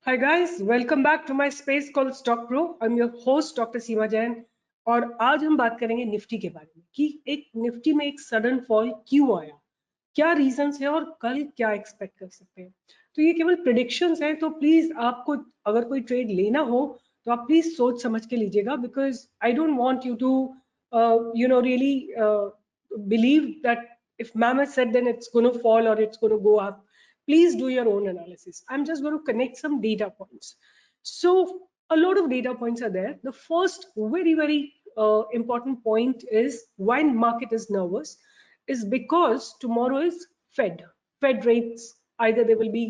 Hi guys, welcome back to my space called Stock Pro. I'm your host Dr. सीमा जैन और आज हम बात करेंगे निफ्टी के बारे में कि एक निफ्टी में एक सडन फॉल क्यों आया, क्या रीजंस है और कल क्या एक्सपेक्ट कर सकते हैं। तो ये केवल प्रिडिक्शंस हैं, तो प्लीज आपको अगर कोई ट्रेड लेना हो तो आप प्लीज सोच समझ के लीजिएगा, because I don't want you to really believe that if ma'am has said then it's going to fall or it's going to go up. Please do your own analysis. I'm just going to connect some data points. So a lot of data points are there. The first very important point is why market is nervous is because tomorrow is Fed rates, either they will be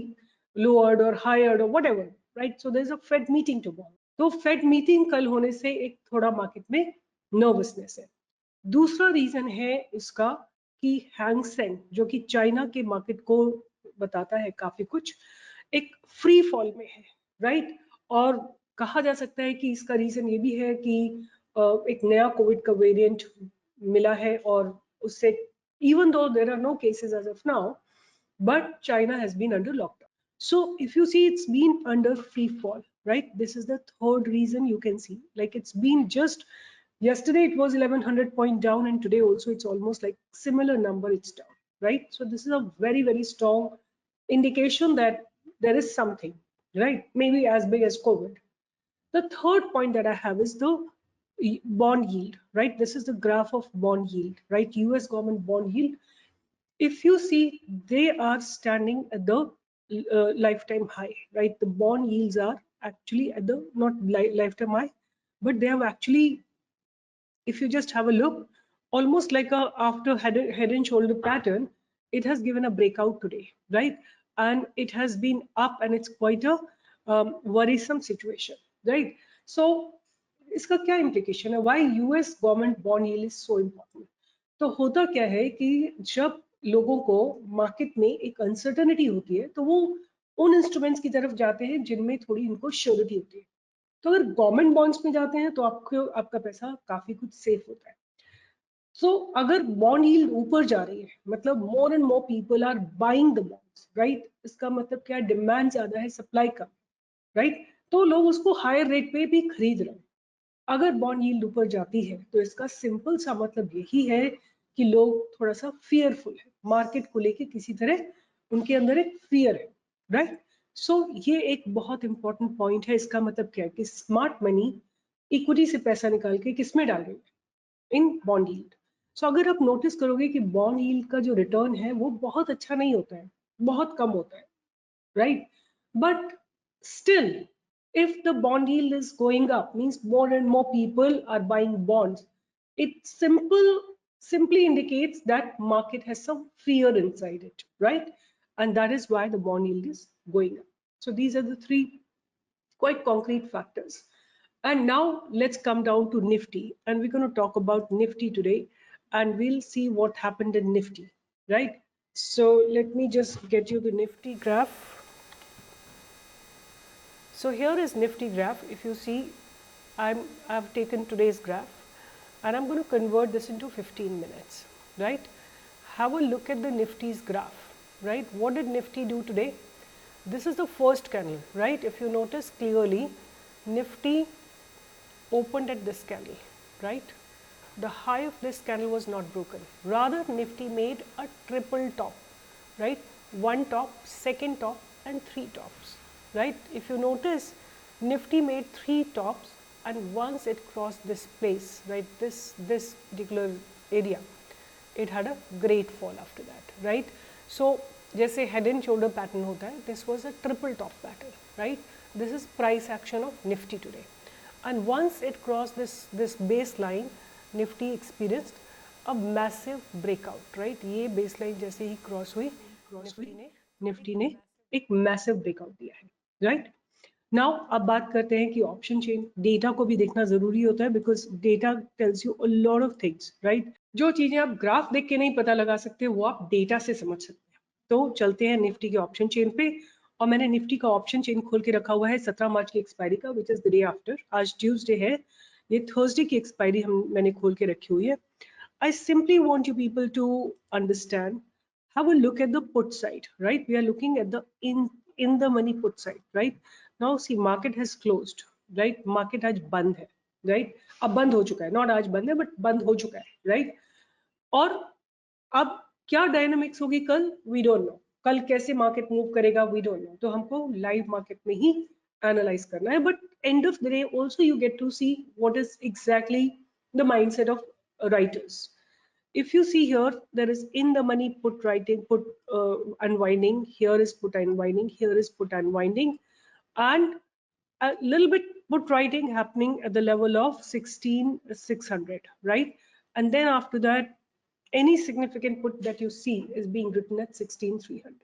lowered or higher or whatever, right? So there's a Fed meeting tomorrow. तो Fed meeting कल होने से एक थोड़ा market में nervousness है। दूसरा reason है इसका कि हैंगसेंग जो कि चाइना के मार्केट को बताता है काफी कुछ, एक फ्री फॉल में है, राइट। और कहा जा सकता है कि इसका रीजन ये भी है कि एक नया कोविड का वेरिएंट मिला है और उससे even though there are no cases as of now, but China has been under lockdown. So if you see, it's been under free fall, right? This is the third reason you can see, like it's been just yesterday it was 1100 point down and today also it's almost like similar number, it's down, right? So this is a very strong indication that there is something, right? Maybe as big as COVID. The third point that I have is the bond yield, right? This is the graph of bond yield, right? US government bond yield. If you see, they are standing at the lifetime high, right? The bond yields are actually at the not lifetime high, but they have actually, if you just have a look, almost like a after head and shoulder pattern, it has given a breakout today, right? And it has been up and it's quite a worrisome situation, right? So इसका क्या implication है? Why US government bond yield is so important? तो होता क्या है कि जब लोगों को मार्केट में एक अनसर्टेनिटी होती है तो वो उन इंस्ट्रूमेंट्स की तरफ जाते हैं जिनमें थोड़ी इनको श्योरिटी होती है। तो अगर गवर्नमेंट बॉन्ड्स में जाते हैं तो आपको आपका पैसा काफी कुछ सेफ होता है। सो अगर बॉन्ड यील्ड ऊपर जा रही है मतलब more and more people are buying the bonds, right? इसका मतलब क्या, डिमांड ज्यादा है, सप्लाई कम, राइट? तो लोग उसको हायर रेट पे भी खरीद रहे हैं। अगर बॉन्ड यील्ड ऊपर जाती है तो इसका सिंपल सा मतलब यही है कि लोग थोड़ा सा फियरफुल है मार्केट को लेके, किसी तरह उनके अंदर एक फियर है, राइट? सो ये एक बहुत इंपॉर्टेंट पॉइंट है। इसका मतलब क्या है कि स्मार्ट मनी इक्विटी से पैसा निकाल के किसमें डाल रही है? In bond yield. सो अगर आप नोटिस करोगे कि बॉन्ड यील्ड का जो रिटर्न है वो बहुत अच्छा नहीं होता है, बहुत कम होता है, right? But still, if the bond yield is going up, means more and more people are buying bonds, it simply indicates that market has some fear inside it, right? And that is why the bond yield is going up. So these are the three quite concrete factors. And now let's come down to Nifty, and we're going to talk about Nifty today, and we'll see what happened in Nifty, right? So let me just get you the Nifty graph. So here is Nifty graph. If you see, I've taken today's graph and I'm going to convert this into 15 minutes, right? Have a look at the Nifty's graph, right? What did Nifty do today? This is the first candle, right? If you notice clearly, Nifty opened at this candle, right? The high of this candle was not broken. Rather, Nifty made a triple top, right? One top, second top, and three tops, right? If you notice, Nifty made three tops, and once it crossed this place, right, this particular area, it had a great fall after that, right? So जैसे head and shoulder pattern होता है, this was a triple top pattern, right? This is price action of Nifty today, and once it crossed this baseline, Nifty experienced a massive breakout, right? ये baseline जैसे ही cross हुई, Nifty ने एक massive breakout दिया है, right? Now अब बात करते हैं कि ऑप्शन चेन डेटा को भी देखना जरूरी होता है, because data tells you a lot of things, right? जो चीजें आप ग्राफ देख के नहीं पता लगा सकते वो आप डेटा से समझ सकते हैं। तो चलते हैं निफ्टी के ऑप्शन चेन पे, और मैंने निफ्टी का ऑप्शन चेन खोल के रखा हुआ है 17 मार्च की एक्सपायरी का, which is the day after. आज ट्यूसडे है, ये थर्सडे की एक्सपायरी मैंने खोल के रखी हुई है। I simply want you people to understand. Have a look at the put side, right? We are looking at the in the money put side, right? Now see, market has closed, right? Market आज बंद है, right? अब बंद हो चुका है, not आज बंद है, but बंद हो चुका है, right? और अब क्या डायनामिक्स होगी कल, वी डोंट नो. कल कैसे मार्केट मूव करेगा, वी डोंट नो. तो हमको लाइव मार्केट में ही एनालाइज करना है. But end of the day also you get to see what is exactly the mindset of writers. If you see here, there is in the money put writing, put unwinding, here is put unwinding, here is put unwinding, and a little bit put writing happening at the level of 16,600, right? And then after that, any significant put that you see is being written at 16,300,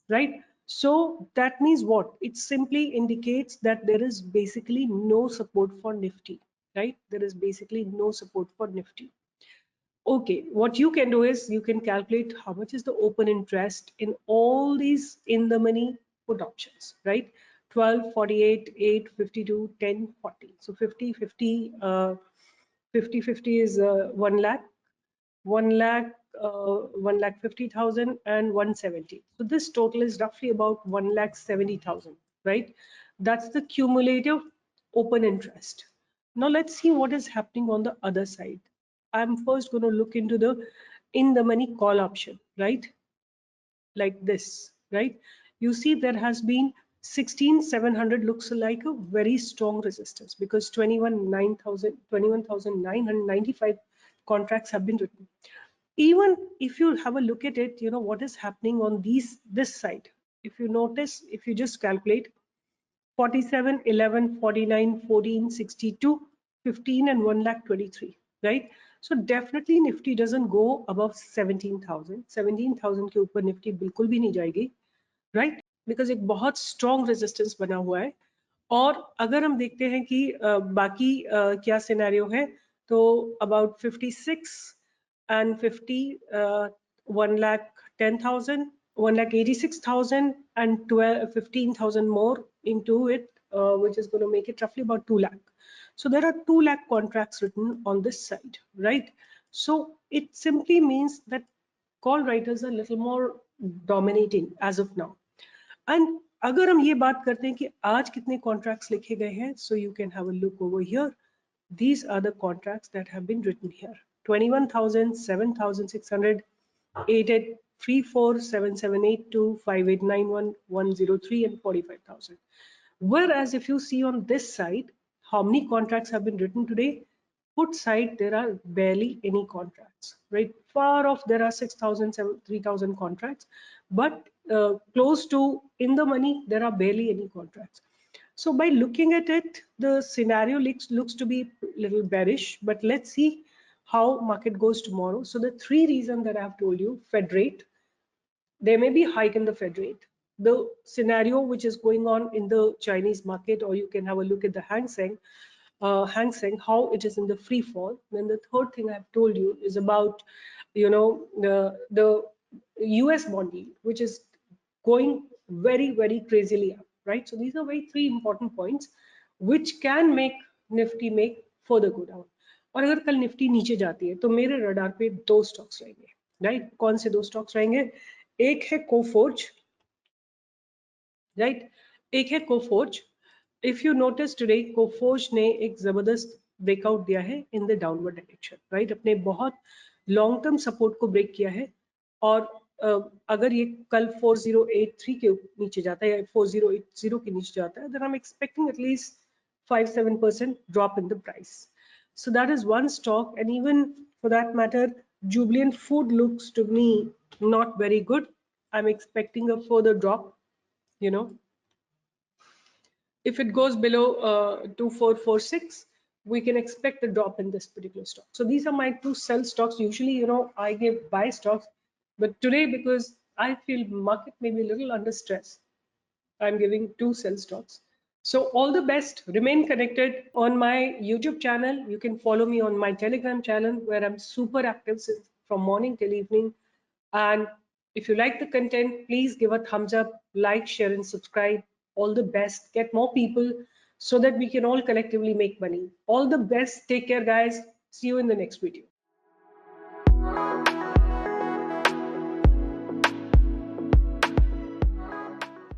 right? So that means what? It simply indicates that there is basically no support for Nifty, right? There is basically no support for Nifty. Okay, what you can do is you can calculate how much is the open interest in all these in the money put options, right? 12, 48, 8, 52, 10, 40. So 50, 50, 50, 50 is 1 lakh, 1 lakh, 1 lakh 50,000 and 170. So this total is roughly about 1 lakh 70,000, right? That's the cumulative open interest. Now let's see what is happening on the other side. I'm first going to look into the in the money call option, right? Like this, right? You see there has been 16,700 looks like a very strong resistance because 21,995 contracts have been written. Even if you have a look at it, you know what is happening on this side. If you notice, if you just calculate 47, 11, 49, 14, 62, 15 and 1 lakh 23, right? So definitely Nifty doesn't go above 17,000. 17,000 के ऊपर Nifty बिल्कुल भी नहीं जाएगी, right? Because एक बहुत strong resistance बना हुआ है. और अगर हम देखते हैं कि बाकी क्या सिनेरियो है, तो about 56 and 50, 1 lakh 10,000, 1 lakh 86,000 and 12, 15,000 more into it, which is going to make it roughly about 2 lakh. So there are 2 lakh contracts written on this side, right? So it simply means that call writers are a little more dominating as of now. And अगर हम ये बात करते हैं कि आज कितने contracts लिखे गए हैं, so you can have a look over here. These are the contracts that have been written here. 21,000, 7,600, 8834, 7782, 5891, 103 and 45,000. Whereas if you see on this side, how many contracts have been written today? Put side, there are barely any contracts, right? Far off, there are 6,000, 3,000 contracts, but close to in the money, there are barely any contracts. So by looking at it, the scenario looks to be a little bearish, but let's see how market goes tomorrow. So the three reasons that I have told you: Fed rate, there may be hike in the Fed rate, the scenario which is going on in the Chinese market, or you can have a look at the Hang Seng, how it is in the free fall. Then the third thing I've told you is about, you know, the US bond yield, which is going very crazily up, right? So these are very three important points which can make Nifty make further go down. और अगर कल Nifty नीचे जाती है तो मेरे radar पे दो स्टॉक्स रहेंगे, राइट? कौन से दो स्टॉक्स रहेंगे? एक है कोफोर्ज, राइट? एक है Coforge. If you notice today Coforge ने एक जबरदस्त ब्रेकआउट दिया है in the downward direction, right? अपने बहुत लॉन्ग टर्म सपोर्ट को ब्रेक किया है. और अगर ये कल 4083 के नीचे जाता है या 4080 के नीचे जाता है, then I'm expecting at least 5-7% drop in the price. So that is one stock, and even for that matter, Jubilant Food looks to me not very good. I'm expecting a further drop, you know. If it goes below 2446, we can expect a drop in this particular stock. So these are my two sell stocks. Usually, you know, I give buy stocks, but today, because I feel market may be a little under stress, I'm giving two sell stocks. So all the best. Remain connected on my YouTube channel. You can follow me on my Telegram channel where I'm super active from morning till evening. And if you like the content, please give a thumbs up, like, share, and subscribe. All the best. Get more people so that we can all collectively make money. All the best. Take care, guys. See you in the next video.